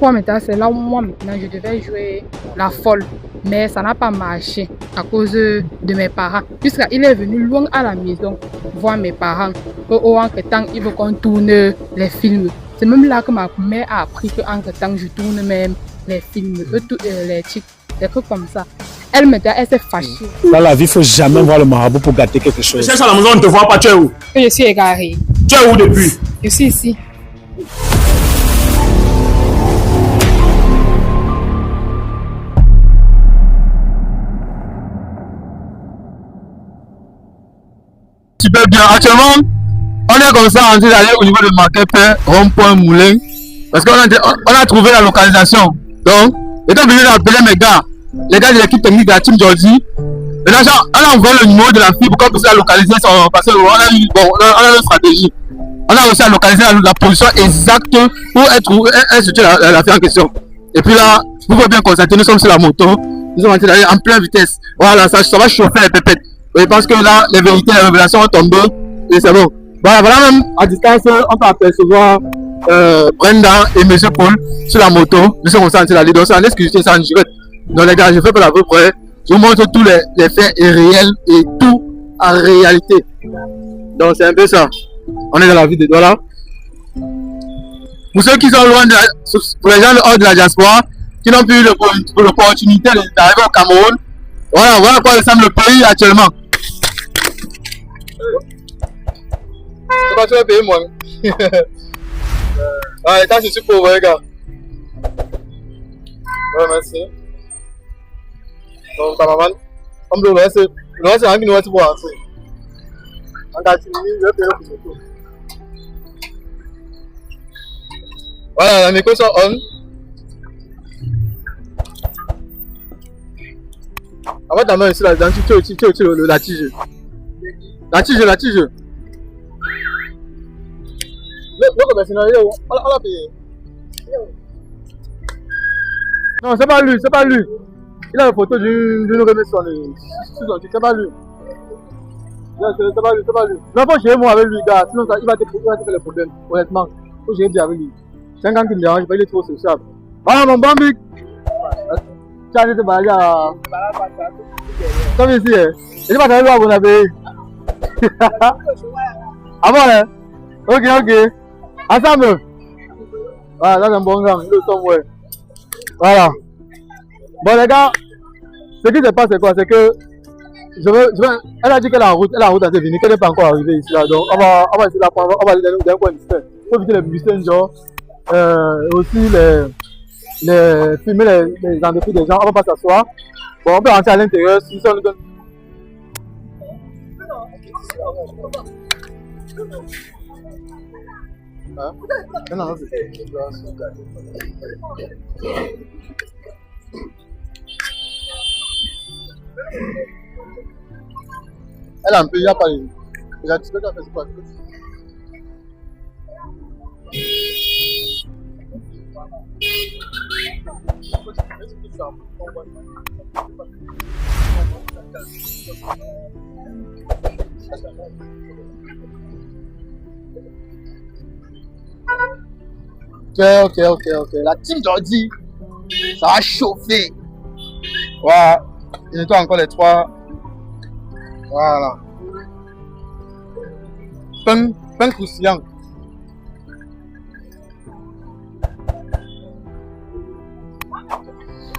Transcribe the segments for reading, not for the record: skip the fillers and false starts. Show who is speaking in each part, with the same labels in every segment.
Speaker 1: fois maintenant, c'est là où moi maintenant je devais jouer la folle. Mais ça n'a pas marché à cause de mes parents. Puisqu'il est venu loin à la maison voir mes parents. Au entre-temps, il veut qu'on tourne les films. C'est même là que ma mère a appris qu'entre-temps, je tourne même les films, les titres, des trucs comme ça. Elle maintenant, elle s'est fâchée.
Speaker 2: Dans la vie, il ne faut jamais voir le marabout pour gâter quelque chose.
Speaker 3: Je cherche à la maison, on ne te voit pas, tu es où?
Speaker 1: Je suis égarée.
Speaker 3: Tu es où depuis?
Speaker 1: Je suis ici.
Speaker 3: Super bien. Actuellement, on est comme ça en train d'aller au niveau de Marquet-Père, rond-point Moulin, parce qu'on a trouvé la localisation. Donc, étant obligé d'appeler mes gars, les gars de l'équipe technique de la Team Jordi. Et là, on a envoyé le numéro de la fille pour qu'on puisse la localiser, parce qu'on a une stratégie. On a réussi à localiser la position exacte où elle se tue la fille en question. Et puis là, vous pouvez bien constater, nous sommes sur la moto, nous sommes en train d'aller en pleine vitesse. Voilà, ça va chauffer les pépettes. Je pense que là, les vérités, les révélations ont tombé et c'est bon. Voilà, même à distance, on peut apercevoir Brenda et M. Paul sur la moto. Nous sommes en train d'aller, donc c'est en exclusivité, c'est en direct. Donc les gars, je fais pas la peu près. Je vous montre tous les faits réels et tout en réalité. Donc c'est un peu ça. On est dans la vie de Douala. Pour ceux qui sont loin, pour les gens hors de la diaspora, qui n'ont plus eu l'opportunité d'arriver au Cameroun, voilà quoi ressemble le pays actuellement. C'est pas tout le pays, moi. Ouais, ça, je suis pauvre, les gars. Ouais, merci. Donc, cameraman, comme le reste, c'est un qui nous reste pour rentrer. En cas de je vais payer le photo. Voilà, les micros sont on. Avant ta main ici, là-dedans, tu la tige. La tige. Le commercial, on l'a payé. Non, c'est pas lui. Il a une photo d'une remise sur son titre, c'est pas lui. C'est pas lui. Non, faut gérer moi avec lui, gars, sinon il va te faire les problèmes, honnêtement. Faut gérer bien avec lui. 5 ans qu'il me dérange, il est trop sociable. Voilà mon bambi. Tu as dit de balayer à... Comme ici, je ne vais pas t'arriver à mon abbé. Ah bon, hein? Ok. Ensemble. Voilà, là c'est un bon gars, le son, ouais. Voilà. Bon les gars, ce qui se passe c'est quoi? C'est que elle a dit que la route a été finie, qu'elle n'est pas encore arrivée ici là. Donc on va essayer de la prendre, on va aller dans un coin distant. Il faut éviter les musiciens genre, aussi filmer les entreprises des gens, on va pas s'asseoir. Bon, on peut rentrer à l'intérieur si ça nous donne. Hein? Non, c'est elle a un peu, il n'y a pas eu. Il a dit que ça fait quoi? Ok. La team Jordi, ça va chauffer. Voilà. Il nettoie encore les 3. Voilà. Pain croustillant.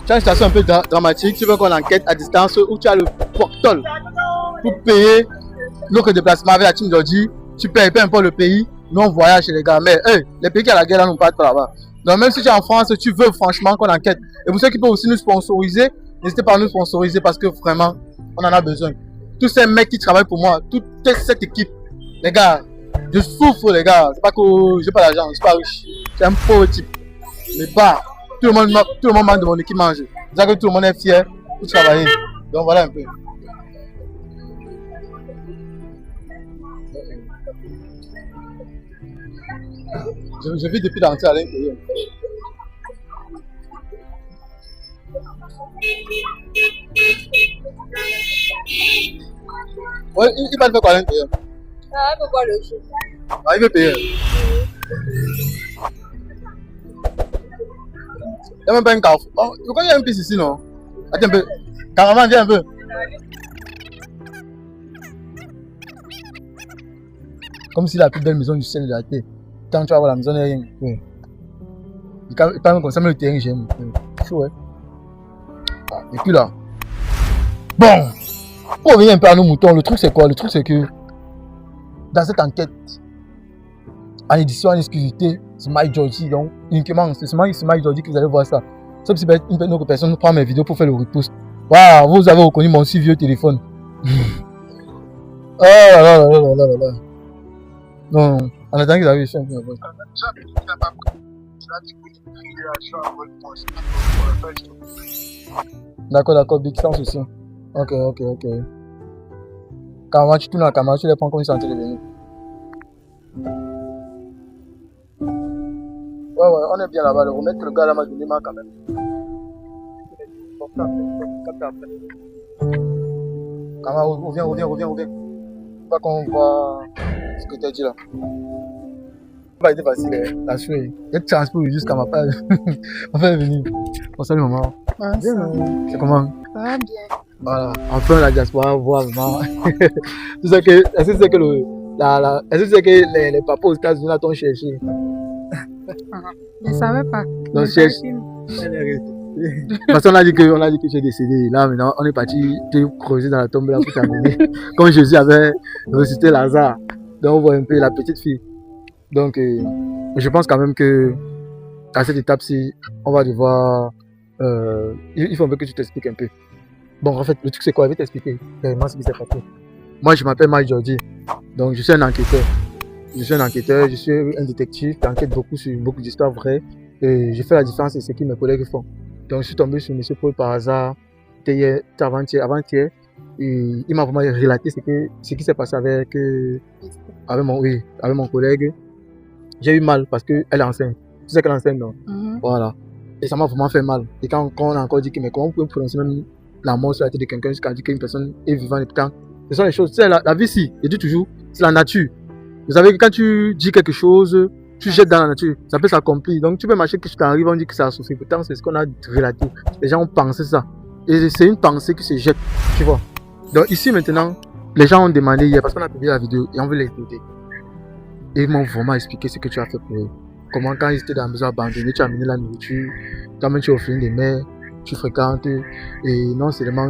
Speaker 3: Tu as une situation un peu dramatique. Tu veux qu'on enquête à distance où tu as le portol pour payer notre déplacement avec la team Jordi. Tu payes peu importe le pays. Nous on voyage les gars. Mais les pays qui ont la guerre là n'ont pas de là-bas. Donc même si tu es en France, tu veux franchement qu'on enquête. Et pour ceux qui peuvent aussi nous sponsoriser, n'hésitez pas à nous sponsoriser parce que vraiment, on en a besoin. Tous ces mecs qui travaillent pour moi, toute cette équipe, les gars, je souffre les gars. C'est pas que j'ai pas d'argent, je suis pas riche. C'est un pauvre type. Mais bah, tout le monde manque de mon équipe manger. C'est ça que tout le monde est fier pour travailler. Donc voilà un peu. Je vis depuis d'entrer à l'intérieur. Ouais, il va te faire quoi à l'intérieur?
Speaker 4: Ah, il veut voir le jeu.
Speaker 3: Ah, il veut payer. Il n'y a même pas un carrefour. Oh, je crois qu'il y a une piste ici, non? Attends un peu. Carrément, viens un peu. Comme si la plus belle maison du ciel de la terre. Quand tu vas voir la maison, il n'y a rien. Oui. Il quand même comme ça, mais le terrain, j'aime. C'est chaud, ouais. Ah, et puis là. Bon. Pour revenir un peu à nos moutons, le truc c'est quoi? Le truc c'est que dans cette enquête, en édition, en exclusivité, c'est Mike Georgie, donc uniquement, c'est Mike Georgie que vous allez voir ça. Sauf si une autre personne prend mes vidéos pour faire le repost. Waouh, vous avez reconnu mon si vieux téléphone. Oh là là là là là là là. Non, en attendant qu'ils arrivent, je suis un peu nerveux. D'accord, Big, sans souci. Ok. Quand tu tournes la caméra, tu les prends comme ils sont en train de venir. Ouais, on est bien là-bas. Le remettre le gars là m'a donné ma quand même. Caméra, reviens. Pas qu'on voit ce que tu as dit là. Ça va être facile, hein, la suite. Il y a de chance pour jusqu'à ma page. On va venir. Bon, salut maman. C'est comment?
Speaker 1: Ça va bien.
Speaker 3: Voilà, enfin la diaspora voit vraiment. Est-ce que c'est que les papas aux États-Unis là t'ont cherché?
Speaker 1: Je ne savais pas.
Speaker 3: Donc cherche. De toute façon, on a dit que tu es décédé. Là maintenant, on est parti te creuser dans la tombe là pour t'amener. Comme Jésus avait ressuscité Lazare. Donc on voit un peu la petite fille. Donc je pense quand même que à cette étape-ci, on va devoir. Il faut un peu que tu t'expliques un peu. Bon, en fait, le truc c'est quoi? Je vais t'expliquer vraiment ce qui s'est passé. Moi, je m'appelle Mike Georgie. Donc, je suis un enquêteur. Je suis un détective qui enquête beaucoup sur beaucoup d'histoires vraies. Et je fais la différence de ce que mes collègues font. Donc, je suis tombé sur M. Paul par hasard, avant-hier. Et il m'a vraiment relaté ce qui s'est passé avec mon collègue. J'ai eu mal parce qu'elle est enceinte. Tu sais qu'elle est enceinte, non? Voilà. Et ça m'a vraiment fait mal. Et quand on a encore dit que, mais comment vous pouvez prononcer même la mort sur la tête de quelqu'un jusqu'à dire qu'une personne est vivante et putain, ce sont les choses. Tu sais, la vie, si, je dis toujours, c'est la nature. Vous savez que quand tu dis quelque chose, tu jettes dans la nature, ça peut s'accomplir. Donc tu peux marcher, que tu t'arrives, on dit que ça a souffert. Pourtant, c'est ce qu'on a relaté. Les gens ont pensé ça. Et c'est une pensée qui se jette, tu vois. Donc ici maintenant, les gens ont demandé hier, parce qu'on a publié la vidéo et on veut les écouter. Et ils m'ont vraiment expliqué ce que tu as fait pour eux. Comment quand ils étaient dans la maison abandonnée, tu as amené la nourriture, toi-même tu as offert des mères, tu fréquentes, et non seulement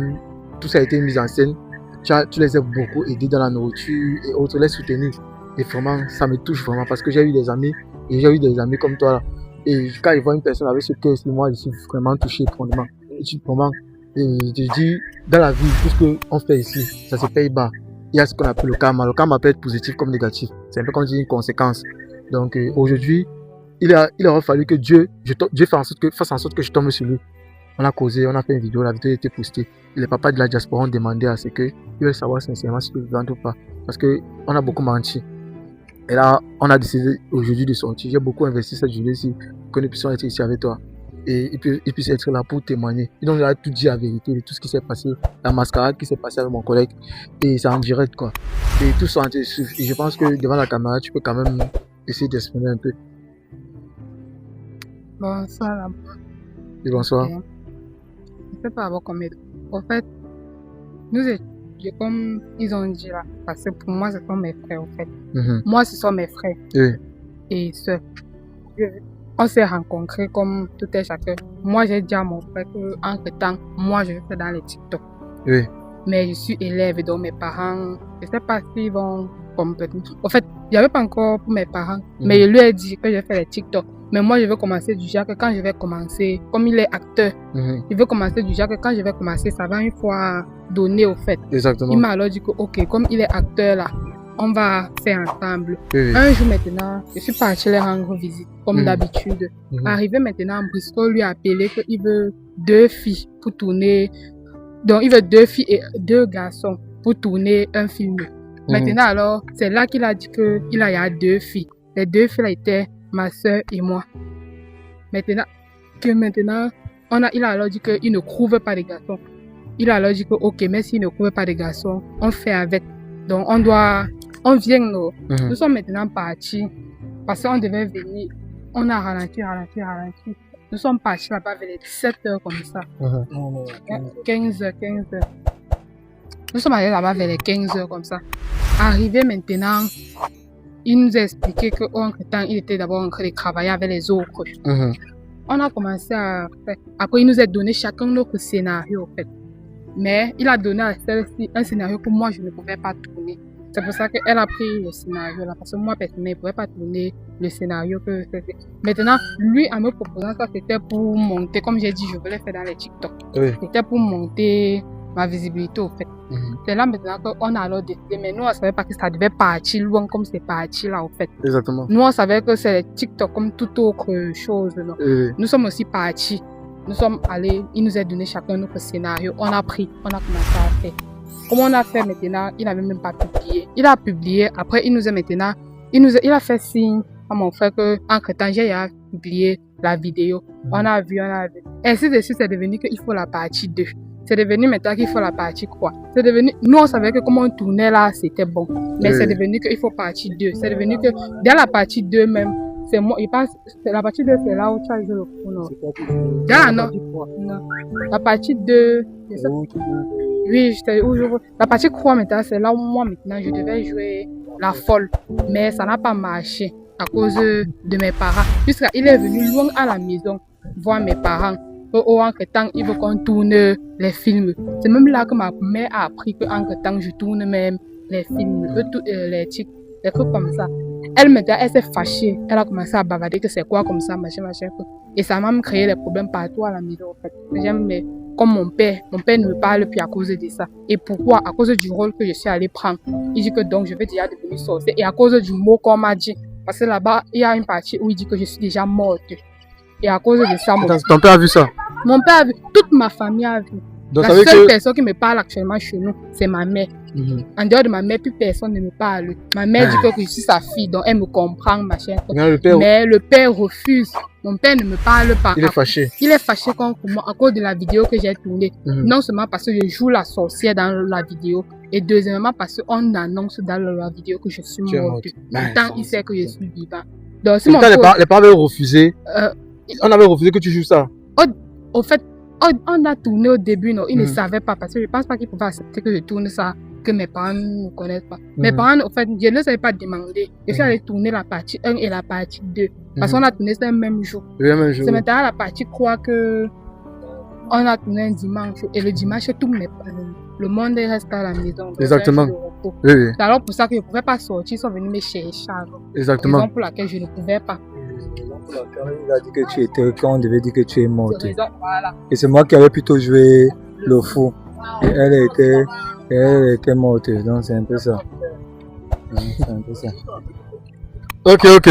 Speaker 3: tout ça a été mis en scène, tu les as beaucoup aidés dans la nourriture et autres, les soutenir. Et vraiment, ça me touche vraiment parce que j'ai eu des amis, et j'ai eu des amis comme toi là. Et quand ils voient une personne avec ce cœur, moi je suis vraiment touché profondément. Et je dis, dans la vie, tout ce qu'on fait ici, ça se paye bas. Il y a ce qu'on appelle le karma. Le karma peut être positif comme négatif. C'est un peu comme une conséquence. Donc aujourd'hui, il aurait fallu que Dieu fasse en sorte que je tombe sur lui. On a causé, on a fait une vidéo, la vidéo a été postée. Et les papas de la diaspora ont demandé à ce que ils veulent savoir sincèrement si je peux vendre ou pas. Parce qu'on a beaucoup menti. Et là, on a décidé aujourd'hui de sortir. J'ai beaucoup investi cette journée-ci pour que nous puissions être ici avec toi. Et il puisse être là pour témoigner. Et donc, il a tout dit la vérité de tout ce qui s'est passé, la mascarade qui s'est passée avec mon collègue. Et c'est en direct, quoi. Et tout ça en direct. Et je pense que devant la caméra, tu peux quand même essayer d'exprimer un peu.
Speaker 1: Bonsoir, là.
Speaker 3: Et bonsoir.
Speaker 1: Je ne sais pas avoir combien. En fait, nous étions comme ils ont dit là, parce que pour moi, ce sont mes frères, en fait. Moi, ce sont mes frères et sœurs. On s'est rencontrés comme tout est chacun. Moi, j'ai dit à mon frère qu'entre temps, moi, je fais dans les TikTok. Mais je suis élève, donc mes parents, je ne sais pas s'ils vont complètement. En fait, il n'y avait pas encore pour mes parents, mais je lui ai dit que je fais les TikTok. Mais moi, je veux commencer du genre que quand je vais commencer, comme il est acteur, je veux commencer du genre que quand je vais commencer, ça va une fois donner au fait.
Speaker 3: Exactement.
Speaker 1: Il m'a alors dit que, ok, comme il est acteur là, on va faire ensemble. Un jour maintenant, je suis partie les rendre visite, comme d'habitude. Arrivé maintenant, Briscoe lui a appelé qu'il veut 2 filles pour tourner. Donc, il veut 2 filles et 2 garçons pour tourner un film. Maintenant, alors, c'est là qu'il a dit qu'il y a 2 filles. Les 2 filles là étaient ma soeur et moi. Maintenant, il a alors dit qu'il ne trouve pas de garçons. Il a alors dit que, ok, mais s'il ne trouve pas de garçons, on fait avec. Donc, on vient, nous sommes maintenant partis parce qu'on devait venir. On a ralenti. Nous sommes partis là-bas vers les 7h comme ça. 15h. Nous sommes allés là-bas vers les 15h comme ça. Arrivé maintenant, il nous a expliqué qu'entre-temps, il était d'abord en train de travailler avec les autres. On a commencé à faire. Après, il nous a donné chacun notre scénario, en fait. Mais il a donné à celle-ci un scénario que moi, je ne pouvais pas tourner. C'est pour ça qu'elle a pris le scénario là. Parce que moi, personnellement, je ne pouvais pas tourner le scénario que c'était. Maintenant, lui, en me proposant ça, c'était pour monter, comme j'ai dit, je voulais faire dans les TikTok.
Speaker 3: Oui.
Speaker 1: C'était pour monter ma visibilité, au fait. C'est là maintenant qu'on a alors décidé, mais nous, on ne savait pas que ça devait partir loin comme c'est parti là, au fait.
Speaker 3: Exactement.
Speaker 1: Nous, on savait que c'est TikTok comme toute autre chose. Non? Nous sommes aussi partis. Nous sommes allés, il nous a donné chacun notre scénario. On a pris, on a commencé à faire. Comment on a fait maintenant, il n'avait même pas publié. Il a publié, après il nous a maintenant, il a fait signe à mon frère que, entre-temps, j'ai publié la vidéo. On a vu. Ainsi de suite, c'est devenu qu'il faut la partie 2. C'est devenu maintenant qu'il faut la partie 3. C'est devenu, nous on savait que comment on tournait là, c'était bon. Mais c'est devenu qu'il faut partie 2. C'est devenu que, dès la partie 2 même, c'est moi, il pense, la partie 2 c'est là où tu as joué le coup, non? Non. La partie 2, oui, la partie 3 maintenant, c'est là où moi maintenant, je devais jouer la folle. Mais ça n'a pas marché à cause de mes parents. Puisqu'il est venu loin à la maison voir mes parents. Entre-temps, il veut qu'on tourne les films. C'est même là que ma mère a appris qu'entre-temps, je tourne même les films, les trucs comme ça. Elle s'est fâchée. Elle a commencé à bavarder que c'est quoi comme ça, machin. Et ça m'a même créé des problèmes partout à la maison, en fait. J'aime, mais comme mon père ne me parle plus à cause de ça. Et pourquoi? À cause du rôle que je suis allée prendre. Il dit que donc je vais déjà devenir sorcière. Et à cause du mot qu'on m'a dit. Parce que là-bas, il y a une partie où il dit que je suis déjà morte. Et à cause de ça,
Speaker 3: ton père a vu ça?
Speaker 1: Mon père a vu, toute ma famille a vu.
Speaker 3: Donc,
Speaker 1: la seule personne qui me parle actuellement chez nous, c'est ma mère. En dehors de ma mère, plus personne ne me parle. Ma mère dit que je suis sa fille, donc elle me comprend, machin. Mais le père refuse. Mon père ne me parle pas.
Speaker 3: Il est fâché.
Speaker 1: Il est fâché contre moi à cause de la vidéo que j'ai tournée. Non seulement parce que je joue la sorcière dans la vidéo, et deuxièmement parce qu'on annonce dans la vidéo que je suis morte. Pourtant, il sait que je suis vivant. Donc, si mon père...
Speaker 3: Les parents avaient refusé. On avait refusé que tu joues ça.
Speaker 1: Au fait, on a tourné au début, non, ils ne savaient pas parce que je pense pas qu'ils pouvaient accepter que je tourne ça, que mes parents ne connaissent pas. Mes parents, au fait, je ne les avais pas demandé. Je suis allée tourner la partie 1 et la partie 2 parce qu'on a tourné ça le même jour. C'est maintenant la partie 3 que on a tourné un dimanche et le dimanche, tout le monde reste à la maison.
Speaker 3: Exactement.
Speaker 1: C'est alors pour ça que je ne pouvais pas sortir, ils sont venus me chercher.
Speaker 3: Exactement.
Speaker 1: Raison pour laquelle je ne pouvais pas.
Speaker 5: Il a dit que tu étais, quand on devait dire que tu es morte.
Speaker 1: Voilà.
Speaker 5: Et c'est moi qui avais plutôt joué le fou. Et elle était morte. Donc c'est un peu ça.
Speaker 3: Ok.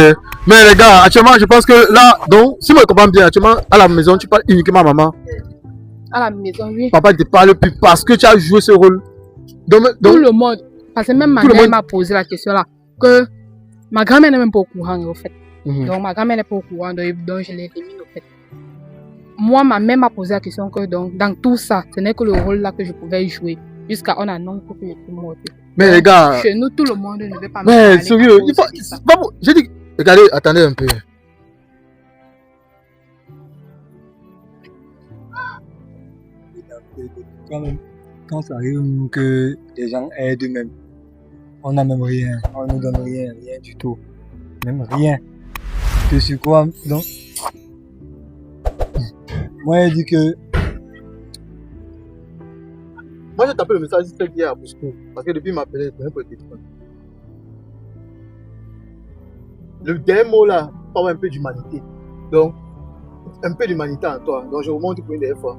Speaker 3: Mais les gars, actuellement, je pense que là, donc, si moi je comprends bien, actuellement, à la maison, tu parles uniquement à maman.
Speaker 1: À la maison, oui.
Speaker 3: Papa ne te parle plus parce que tu as joué ce rôle. Donc
Speaker 1: tout le monde. Parce que même ma mère m'a posé la question là. Que ma grand-mère n'est même pas au courant, en fait. Donc ma grand-mère n'est pas au courant, donc je l'ai remis au fait. Moi, ma mère m'a posé la question que donc, dans tout ça, ce n'est que le rôle là que je pouvais jouer. Jusqu'à on annonce que je suis morte.
Speaker 3: Mais les gars...
Speaker 1: Chez nous, tout le monde ne veut pas me
Speaker 3: parler. Mais sérieux, il faut... J'ai dit... Regardez, attendez un peu.
Speaker 5: Quand ça arrive que les gens aident même, on n'a même rien. On ne nous donne rien du tout. Même rien. Que sur quoi, donc, moi, je dis que...
Speaker 3: Moi, j'ai tapé le message hier à Moscou, parce que depuis il m'appelait, je ne pas le téléphone. Le dernier mot là, parle un peu d'humanité. Donc, un peu d'humanité en toi. Donc, je vous montre pour une dernière fois.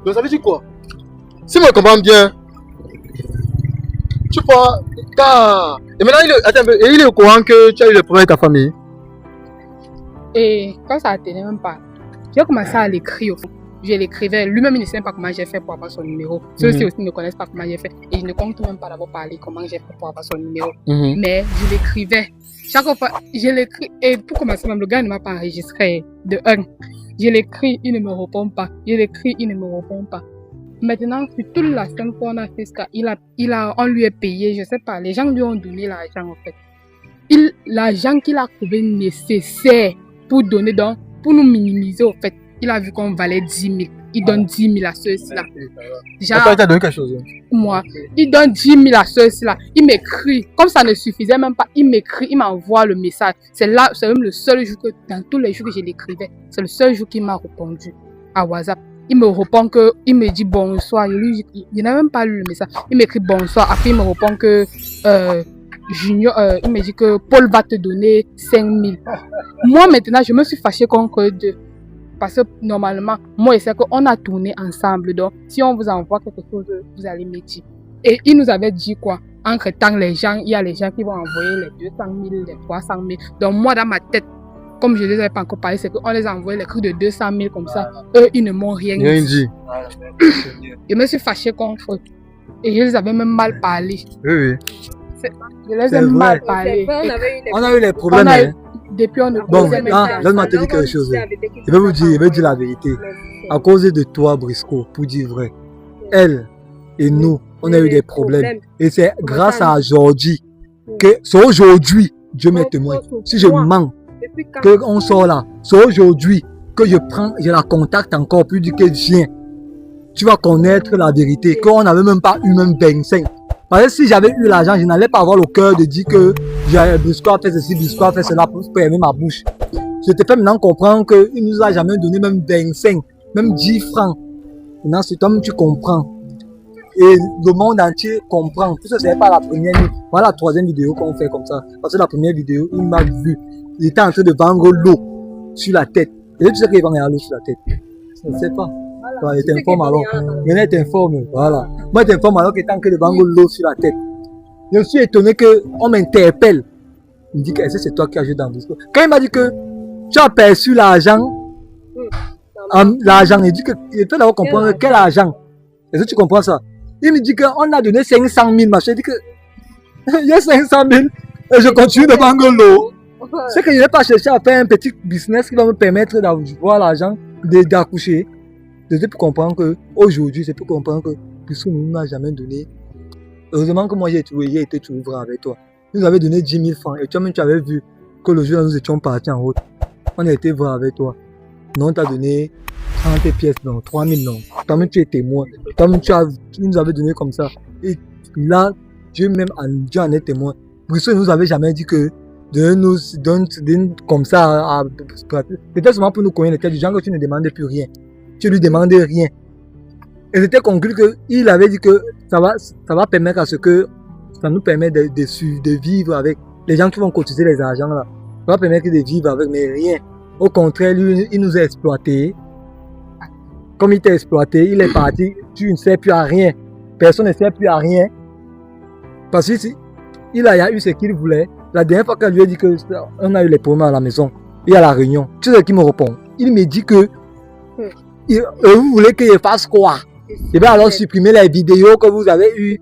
Speaker 3: Donc, ça veut dire quoi? Si moi je comprends bien, tu vois, et maintenant, il est au courant que tu as eu le problème avec ta famille.
Speaker 1: Et quand ça n'attenait même pas, j'ai commencé à l'écrire au fond. Je l'écrivais, lui-même il ne sait pas comment j'ai fait pour avoir son numéro. Ceux-ci aussi ne connaissent pas comment j'ai fait. Et je ne compte même pas d'abord parler comment j'ai fait pour avoir son numéro. Mais je l'écrivais. Chaque fois, je l'écris. Et pour commencer, même le gars ne m'a pas enregistré. De 1. Je l'écris, il ne me répond pas. Je l'écris, il ne me répond pas. Maintenant, sur toute la scène qu'on a fait, on lui a payé, je ne sais pas. Les gens lui ont donné l'argent en fait. L'argent qu'il a trouvé nécessaire pour pour nous minimiser, au fait, il a vu qu'on valait 10 000. Il donne 10 000 à ceux-là.
Speaker 5: Déjà, il t'a donné quelque chose.
Speaker 1: Moi, il donne 10 000 à ceux-là. Il m'écrit. Comme ça ne suffisait même pas, il m'écrit, il m'envoie le message. C'est même le seul jour que, dans tous les jours que je l'écrivais, c'est le seul jour qu'il m'a répondu à WhatsApp. Il me répond que, il me dit bonsoir. Il n'a même pas lu le message. Il m'écrit bonsoir. Après, il me répond que, Junior, il me dit que Paul va te donner 5 000. Moi, maintenant, je me suis fâchée contre deux. Parce que normalement, moi et c'est qu'on a tourné ensemble. Donc, si on vous envoie quelque chose, vous allez me dire. Et il nous avait dit quoi? Entre temps, il y a les gens qui vont envoyer les 200 000, les 300 000. Donc, moi, dans ma tête, comme je ne les avais pas encore parlé, c'est qu'on les a envoyé les trucs de 200 000 comme ça. Eux, ils ne m'ont rien dit. Je me suis fâchée contre eux. Et je les avais même mal parlé.
Speaker 5: Oui.
Speaker 1: Je les ai mal parlé.
Speaker 5: On a eu les problèmes.
Speaker 1: Depuis on ne
Speaker 5: bon, laisse-moi te dire quelque chose. Je vais vous dire la vérité. À cause de toi, Brisco, pour dire vrai, elle et nous, on a eu des problèmes. Et c'est grâce à aujourd'hui que c'est aujourd'hui, Dieu m'est témoin. Si je mens, qu'on sort là, c'est aujourd'hui que je la contacte encore plus du que viens. Tu vas connaître la vérité, qu'on n'avait même pas eu même 25. Parce que si j'avais eu l'argent, je n'allais pas avoir le cœur de dire que Brisco a fait ceci, Brisco a fait cela pour fermer ma bouche. Je te fais maintenant comprendre qu'il ne nous a jamais donné même 25, même 10 francs. Maintenant, c'est toi-même tu comprends. Et le monde entier comprend. Tout ça, ce n'est pas la première. Voilà la troisième vidéo qu'on fait comme ça. Parce que la première vidéo, il m'a vu. Il était en train de vendre l'eau sur la tête. Et tu sais qu'il vend l'eau sur la tête. Je ne sais pas. Voilà, il t'informe alors. Maintenant, il t'informe. Voilà. Moi, il t'informe alors qu'il est en train de vendre l'eau sur la tête. Je suis étonné qu'on m'interpelle. Il me dit que est-ce que c'est toi qui as joué dans Brisco. Quand il m'a dit que tu as perçu l'argent, il dit que il peut d'abord comprendre quel argent. Est-ce que tu comprends ça? Il me dit qu'on a donné 500 000. Je dis que il y a 500 000 et je continue de vendre l'eau. C'est que je n'ai pas cherché à faire un petit business qui va me permettre d'avoir l'argent, d'accoucher. Je peux comprendre qu'aujourd'hui, je peux comprendre que Brisco ne nous a jamais donné. Heureusement que moi j'ai été toujours vrai avec toi. Nous avons donné 10 000 francs et toi-même tu avais vu que le jour où nous étions partis en route, on a été vrai avec toi. Non, tu as donné 30 pièces, non, 3 000, non. Toi-même tu es témoin. Toi-même tu nous avais donné comme ça. Et là, Dieu en est témoin. Brisco ne nous avait jamais dit que de nous donner comme ça peut-être seulement pour nous connaître du genre que tu ne demandais plus rien. Tu lui demandais rien. Et c'était conclu qu'il avait dit que ça va permettre à ce que ça nous permet de vivre avec les gens qui vont cotiser les argents là. Ça va permettre de vivre avec, mais rien. Au contraire, lui, il nous a exploités. Comme il t'a exploité, il est parti, tu ne sais plus à rien. Personne ne sait plus à rien. Parce qu'il a eu ce qu'il voulait. La dernière fois qu'elle lui a dit qu'on a eu les problèmes à la maison et à la réunion, tu sais ce qu'il me répond? Il me dit que vous voulez qu'il fasse quoi? Et bien alors supprimer les vidéos que vous avez eues.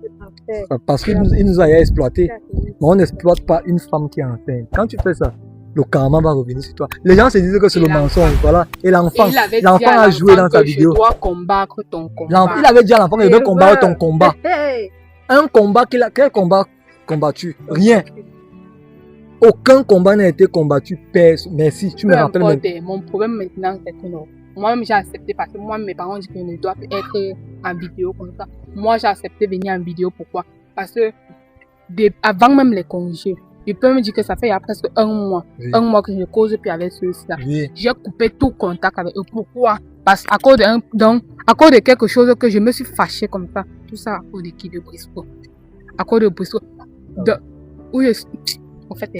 Speaker 5: Parce qu'il nous a exploité. Mais on n'exploite pas une femme qui est enceinte. Quand tu fais ça, le karma va revenir sur toi. Les gens se disent que c'est le mensonge. Voilà. Et l'enfant a joué dans sa vidéo.
Speaker 1: Je dois combattre ton combat.
Speaker 5: Il avait dit à l'enfant qu'il devait combattre ton combat. Un combat quel combat combattu? Rien. Aucun combat n'a été combattu. Merci. Tu me rappelles même.
Speaker 1: Mon problème maintenant, c'est que non. Moi-même, j'ai accepté parce que moi, mes parents disent que je ne dois plus être en vidéo comme ça. Moi, j'ai accepté de venir en vidéo. Pourquoi? Parce que avant même les congés, ils peuvent me dire que ça fait il y a presque un mois. Oui. Un mois que je ne cause plus avec ceux-là. Oui. J'ai coupé tout contact avec eux. Pourquoi? Parce qu'à cause à cause de quelque chose que je me suis fâchée comme ça. Tout ça à cause de qui? De Brisco. À cause de Brisco. En fait,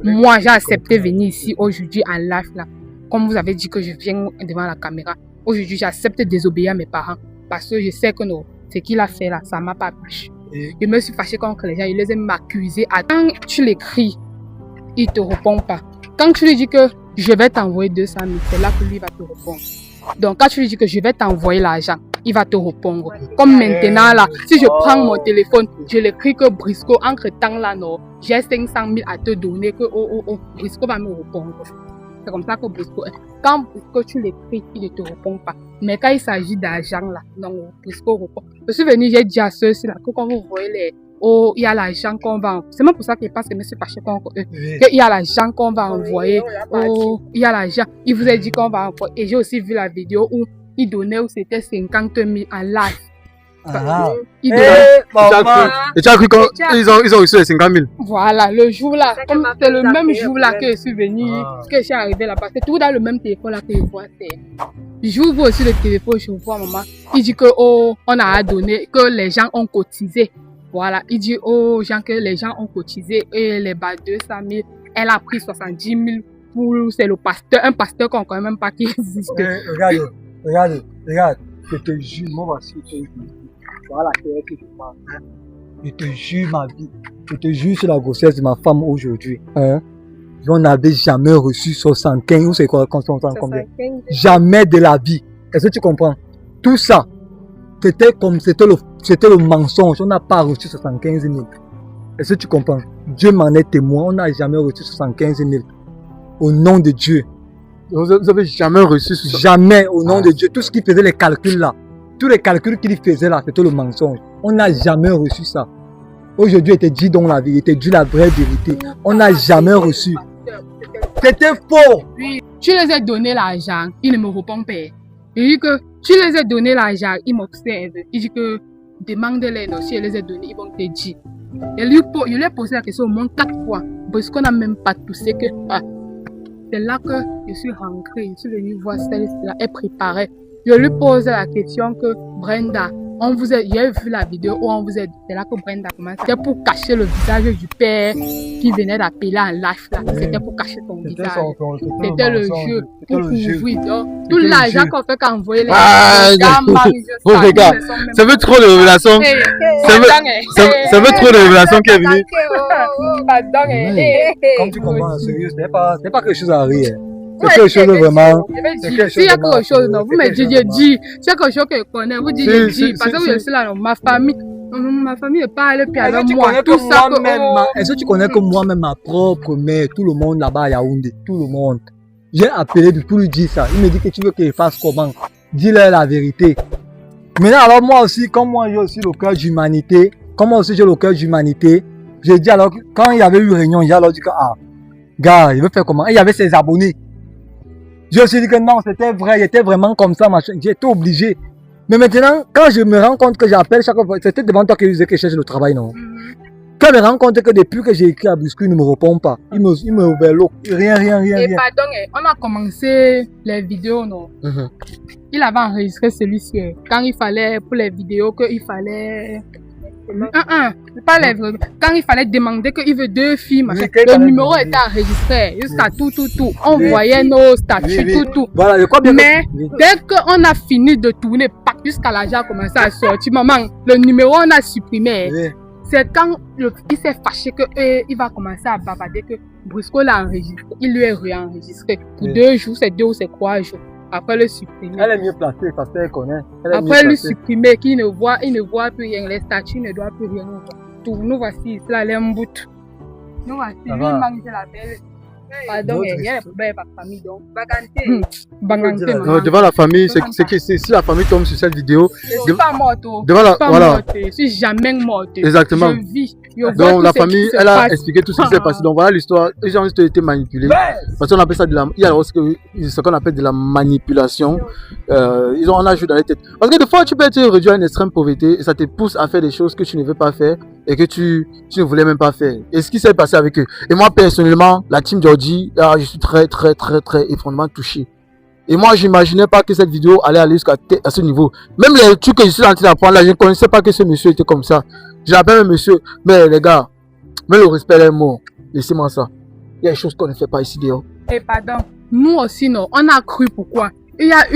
Speaker 1: moi, j'ai accepté de venir ici aujourd'hui en live là. Comme vous avez dit que je viens devant la caméra, aujourd'hui j'accepte de désobéir à mes parents parce que je sais que non, ce qu'il a fait là, ça m'a pas plu. Je me suis fâchée contre les gens, ils les aiment m'accuser. Quand tu l'écris, il te répond pas. Quand tu lui dis que je vais t'envoyer 200 000, c'est là que lui va te répondre. Donc quand tu lui dis que je vais t'envoyer l'argent, il va te répondre. Comme maintenant là, si je prends mon téléphone, je l'écris que Brisco, entre temps là, non, j'ai 500 000 à te donner, que Brisco va me répondre. C'est comme ça que Brisco est. Quand Brisco tu l'écris, il ne te répond pas. Mais quand il s'agit d'argent là, non, Brisco répond. Je suis venu, j'ai dit à ceux-ci là que quand vous voyez oh, il y a l'argent qu'on va, c'est même pour ça qu'il pense que monsieur fâché contre eux, qu'il y a l'argent qu'on va envoyer, oh, il y a l'argent, il vous a dit qu'on va envoyer, et j'ai aussi vu la vidéo où il donnait, où c'était 50 000 en live.
Speaker 5: Ah.
Speaker 1: Il
Speaker 5: Eh,
Speaker 1: donnait,
Speaker 5: maman.
Speaker 3: Et tu as cru qu'ils ont reçu les 50 000?
Speaker 1: voilà, le jour là,
Speaker 4: C'est
Speaker 1: comme
Speaker 4: que ma
Speaker 1: c'est le
Speaker 4: fille
Speaker 1: même
Speaker 4: s'appelle
Speaker 1: jour là
Speaker 4: le
Speaker 1: que je suis venue,
Speaker 5: Ah.
Speaker 1: que je suis arrivée là-bas, c'est tout dans le même téléphone là que je vois, j'ouvre aussi le téléphone, je vois maman, il dit que, oh, on a donné, que les gens ont cotisé. Voilà, il dit aux gens que les gens ont cotisé et les bas 200 000, elle a pris 70 000 pour, c'est le pasteur, un pasteur qu'on ne connaît même pas qui existe.
Speaker 5: Regarde, je te jure, moi voici, je te jure. Voilà, je te jure ma vie, je te jure sur la grossesse de ma femme aujourd'hui. Hein? On n'avait jamais reçu 75, ou c'est quoi, combien? Jamais de la vie. Est-ce que tu comprends? Tout ça, c'était le mensonge. On n'a pas reçu 75 000. Est-ce que tu comprends? Dieu m'en est témoin. On n'a jamais reçu 75 000. Au nom de Dieu.
Speaker 3: Vous avez jamais reçu ça?
Speaker 5: Jamais au nom de Dieu. Tout ce qui faisait les calculs là, tous les calculs qu'il faisait là, c'était le mensonge. On n'a jamais reçu ça. Aujourd'hui, il était dit dans la vie, il était dit la vraie vérité. On n'a jamais reçu. C'était faux.
Speaker 1: Oui, tu les as donné l'argent, il ne me répond pas. Il dit que tu les as donné l'argent, il m'observe. Il dit que demande-les, non, si je les ai donnés, ils vont te dire. Et lui, il lui a posé la question au moins 4 fois, parce qu'on n'a même pas touché que. Ah, c'est là que je suis rentrée, je suis venue voir celle-là, elle préparait. Je lui pose la question que Brenda, j'ai vu la vidéo où on vous a dit, c'est là que Brenda commence. C'était pour cacher le visage du père qui venait d'appeler en live là. C'était pour cacher son visage. C'était le jeu pour couvrir. Tout l'argent qu'on fait qu'envoyer les
Speaker 3: regarde, ça veut trop de révélations. Ça veut trop de révélations qui est venu.
Speaker 5: Comme tu comprends, sérieux, ce n'est pas quelque chose à rire. C'est quelque chose vraiment.
Speaker 1: S'il y a quelque chose, non, vous me dites, je dis. S'il y a quelque chose que je connais, vous dites, je dis. Parce que je suis là, ma famille ne parle plus avec moi. Tout ça que.
Speaker 5: Est-ce que tu connais que moi-même, ma propre mère, tout le monde là-bas à Yaoundé, tout le monde. J'ai appelé pour lui dire ça. Il me dit que tu veux qu'il fasse comment? Dis-leur la vérité. Maintenant, alors moi aussi, comme moi j'ai aussi le cœur d'humanité, comme moi aussi j'ai le cœur d'humanité, j'ai dit alors, quand il y avait eu réunion, j'ai alors dit que, ah, gars, il veut faire comment? Et il y avait ses abonnés. Je me suis dit que non, c'était vrai, il était vraiment comme ça, machin. J'ai été obligé. Mais maintenant, quand je me rends compte que j'appelle chaque fois, c'était devant toi que je disais que je cherche le travail, non? Quand je me rends compte que depuis que j'ai écrit à Brusque, il ne me répond pas. Il me ouvert l'eau. Rien.
Speaker 1: Et pardon, on a commencé les vidéos, non? Il avait enregistré celui-ci. Quand il fallait, pour les vidéos, qu'il fallait. Pas les vrais. Quand il fallait demander qu'il veut 2 filles, machin, le numéro était enregistré jusqu'à tout. On voyait nos statuts, tout.
Speaker 5: Voilà, je crois bien.
Speaker 1: Mais dès qu'on a fini de tourner, jusqu'à l'argent a commencé à sortir, maman, le numéro on a supprimé. C'est quand il s'est fâché qu'il va commencer à bavarder que Brusco l'a enregistré. Il lui est réenregistré. Pour 2 jours, c'est 2 ou c'est 3 jours. Après le supprimer.
Speaker 5: Elle est mieux placée parce qu'elle connaît.
Speaker 1: Après le supprimer, il ne voit plus rien. Les statuts ne doivent plus rien. Tout, nous voici, là, les mbouts. Nous voici, lui manque la belle. Pardon, il y a des famille donc.
Speaker 3: Devant la famille, c'est que si la famille tombe sur cette vidéo.
Speaker 1: Je suis pas morte.
Speaker 3: Devant la, voilà.
Speaker 1: Je suis jamais morte.
Speaker 3: Exactement.
Speaker 1: Je vis.
Speaker 3: Donc la famille, elle a expliqué tout ce qui s'est passé. Donc voilà l'histoire. Les gens ont été manipulés. Parce qu'on appelle ça il y a ce qu'on appelle de la manipulation. On a joué dans les têtes. Parce que des fois, tu peux être réduit à une extrême pauvreté et ça te pousse à faire des choses que tu ne veux pas faire et que tu ne voulais même pas faire. Et ce qui s'est passé avec eux. Et moi, personnellement, la team Georgie, je suis très effrontément touché. Et moi, j'imaginais pas que cette vidéo allait aller jusqu'à ce niveau. Même les trucs que je suis en train d'apprendre là, je ne connaissais pas que ce monsieur était comme ça. J'appelle un monsieur, mais les gars, mais le respect est mort. Laissez-moi ça. Il y a des choses qu'on ne fait pas ici dehors.
Speaker 1: Et pardon, nous aussi, non, on a cru pourquoi. Il y a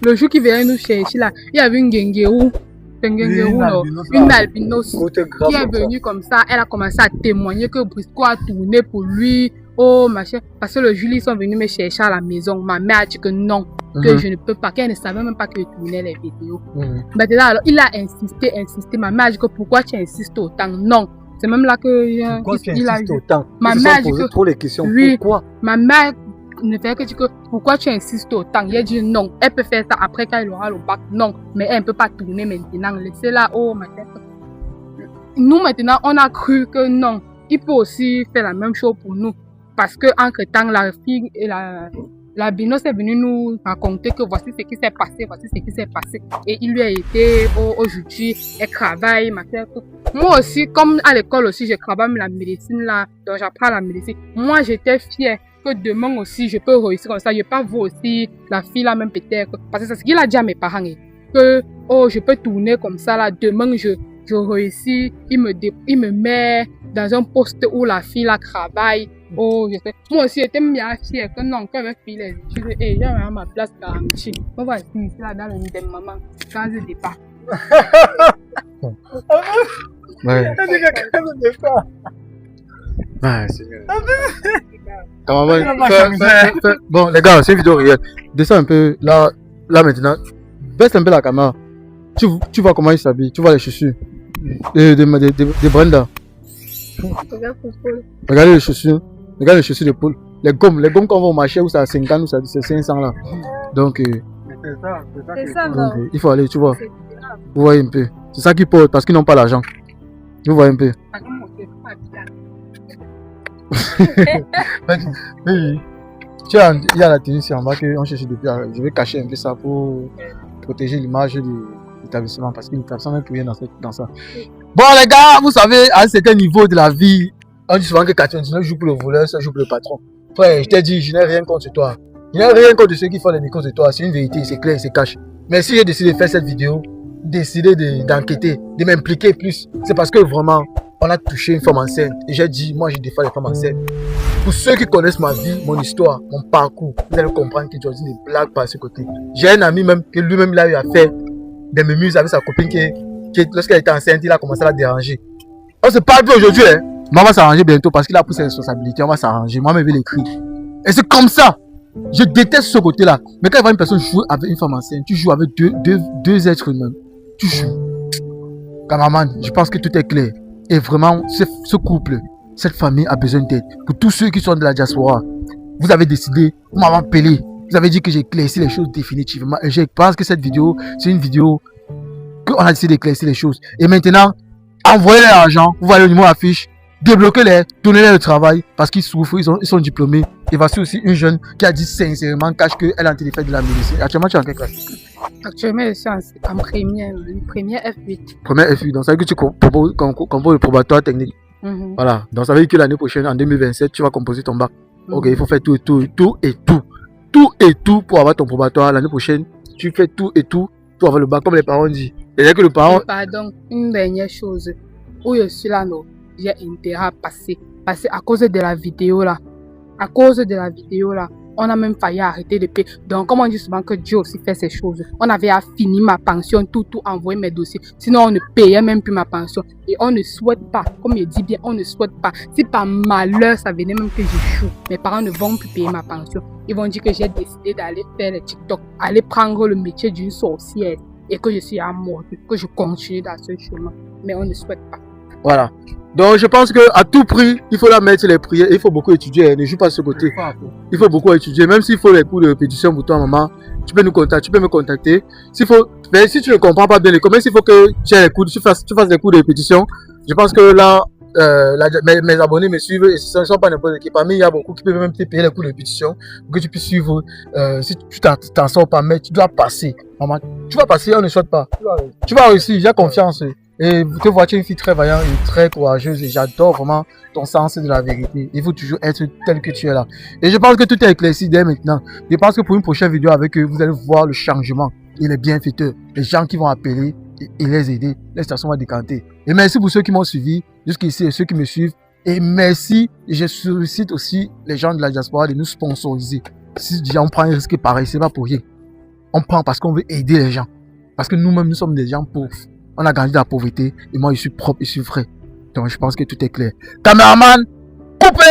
Speaker 1: le jour qui venait nous chercher là, il y avait une Genguerou, une albinos qui est venue comme ça. Elle a commencé à témoigner que Brusco a tourné pour lui. Oh machin, parce que le jour ils sont venus me chercher à la maison. Ma mère a dit que non, que je ne peux pas, qu'elle ne savait même pas que je tournais les vidéos. Maintenant, alors, il a insisté. Ma mère a dit que pourquoi tu insistes autant? Non, c'est même là que
Speaker 5: pourquoi tu insistes autant?
Speaker 1: Ma mère a dit que
Speaker 5: trop les questions.
Speaker 1: Oui,
Speaker 5: pourquoi?
Speaker 1: Ma mère ne fait que dire que pourquoi tu insistes autant? Il a dit non, elle peut faire ça après quand elle aura le bac. Non, mais elle ne peut pas tourner maintenant. Laissez-la, oh machin. nous maintenant, on a cru que non, il peut aussi faire la même chose pour nous. Parce que entre-temps, la fille et la Binos est venue nous raconter que voici ce qui s'est passé, voici ce qui s'est passé. Et il lui a été aujourd'hui, elle travaille, ma soeur. Moi aussi, comme à l'école aussi, je travaille la médecine là, donc j'apprends la médecine. Moi, j'étais fière que demain aussi, je peux réussir comme ça. Je peux voir aussi la fille là même peut-être. Parce que c'est ce qu'il a dit à mes parents. Que, oh, je peux tourner comme ça là, demain je réussis. Il me met dans un poste où la fille là travaille. Oh, je sais. Moi aussi, j'étais bien fière que non, quand même, fille les études, et j'ai à ma place garantie. On va ici, là, dans le nid de maman, quand je départ.
Speaker 3: Ouais. Ouais, c'est quand même. Bon, les gars, c'est une vidéo réelle. Descends un peu, là maintenant. Baisse un peu la caméra. Tu vois comment il s'habille, tu vois les chaussures. Des Brenda. Regardez les chaussures. Regarde les chaussures de Paul. Les gommes qu'on va au marché où c'est à 50 ou c'est 500 là. Donc,
Speaker 4: C'est ça, non?
Speaker 3: il faut aller, tu vois. Vous voyez un peu. C'est ça qu'ils portent parce qu'ils n'ont pas l'argent. Vous voyez un peu. Oui. Tu vois, il y a la tenue ici en bas qu'on cherche depuis. Je vais cacher un peu ça pour protéger l'image de l'établissement parce que l'établissement n'est plus rien dans ça. Bon, les gars, vous savez, à un certain niveau de la vie, on dit souvent que 99 joue pour le voleur, ça joue pour le patron. Frère, je t'ai dit, je n'ai rien contre toi. Je n'ai rien contre ceux qui font les micros de toi. C'est une vérité, c'est clair, c'est cash. Mais si j'ai décidé de faire cette vidéo, décidé d'enquêter, de m'impliquer plus, c'est parce que vraiment, on a touché une femme enceinte. Et j'ai dit, moi, je défends les femmes enceintes. Pour ceux qui connaissent ma vie, mon histoire, mon parcours, vous allez comprendre que Jordi ne blague pas à ce côté. J'ai un ami même, que lui-même, il a eu à faire des mémuses avec sa copine qui lorsqu'elle était enceinte, il a commencé à la déranger. On se parle plus aujourd'hui, hein. Mais on va s'arranger bientôt parce qu'il a pris ses responsabilités. On va s'arranger. Moi-même, je vais l'écrire. Et c'est comme ça. Je déteste ce côté-là. Mais quand il voit une personne jouer avec une femme enceinte, tu joues avec deux êtres humains. Tu joues. Cameraman, je pense que tout est clair. Et vraiment, ce couple, cette famille a besoin d'aide. Pour tous ceux qui sont de la diaspora, vous avez décidé, vous m'avez appelé. Vous avez dit que j'ai éclairci les choses définitivement. Et je pense que cette vidéo, c'est une vidéo qu'on a décidé d'éclaircir les choses. Et maintenant, envoyez-les l'argent. Vous voyez le numéro affiche. Débloquez-les, donnez-les le travail parce qu'ils souffrent, ils sont diplômés. Et voici aussi une jeune qui a dit sincèrement, cache qu'elle est en train de faire de la médecine. Actuellement, tu es en quelle classe?
Speaker 1: Actuellement, je suis en première F8.
Speaker 3: Première F8, donc ça veut dire que tu composes le probatoire technique. Voilà, donc ça veut dire que l'année prochaine, en 2027, tu vas composer ton bac. Ok, il faut faire tout et tout pour avoir ton probatoire. L'année prochaine, tu fais tout et tout pour avoir le bac, comme les parents disent. C'est-à-dire que le parent...
Speaker 1: Pardon, une dernière chose. Où je suis là, non, j'ai intérêt à passer. Parce qu'à cause de la vidéo là, on a même failli arrêter de payer. Donc, comme on dit souvent que Dieu aussi fait ces choses, on avait à finir ma pension, tout envoyer mes dossiers. Sinon, on ne payait même plus ma pension. Et on ne souhaite pas, comme il dit bien, on ne souhaite pas. Si par malheur, ça venait même que j'échoue, mes parents ne vont plus payer ma pension. Ils vont dire que j'ai décidé d'aller faire les TikTok, aller prendre le métier d'une sorcière et que je suis à mort, que je continue dans ce chemin. Mais on ne souhaite pas.
Speaker 3: Voilà. Donc je pense qu'à tout prix, il faut la mettre les prières. Il faut beaucoup étudier. Ne joue pas de ce côté. Il faut beaucoup étudier. Même s'il faut les cours de répétition pour toi, maman, tu peux nous contacter. Tu peux me contacter. Mais si tu ne comprends pas bien les cours, même s'il faut que tu aies les cours, tu fasses des cours de répétition. Je pense que là, mes abonnés me suivent et ce ne sont pas n'importe qui. Parmi, il y a beaucoup qui peuvent même te payer les cours de répétition pour que tu puisses suivre. Si tu t'en sors pas, mais tu dois passer. Maman, tu vas passer, on ne souhaite pas. Tu vas réussir, j'ai confiance. Et te vois, tu es une fille très vaillante et très courageuse et j'adore vraiment ton sens de la vérité. Il faut toujours être tel que tu es là. Et je pense que tout est éclairci dès maintenant. Je pense que pour une prochaine vidéo avec eux, vous allez voir le changement et les bienfaiteurs. Les gens qui vont appeler et les aider. Les stations vont décanter. Et merci pour ceux qui m'ont suivi jusqu'ici et ceux qui me suivent. Et merci, et je sollicite aussi les gens de la diaspora de nous sponsoriser. Si on prend un risque pareil, c'est pas pour rien. On prend parce qu'on veut aider les gens. Parce que nous-mêmes, nous sommes des gens pauvres. On a grandi dans la pauvreté et moi je suis propre et je suis vrai. Donc je pense que tout est clair. Caméraman, coupez!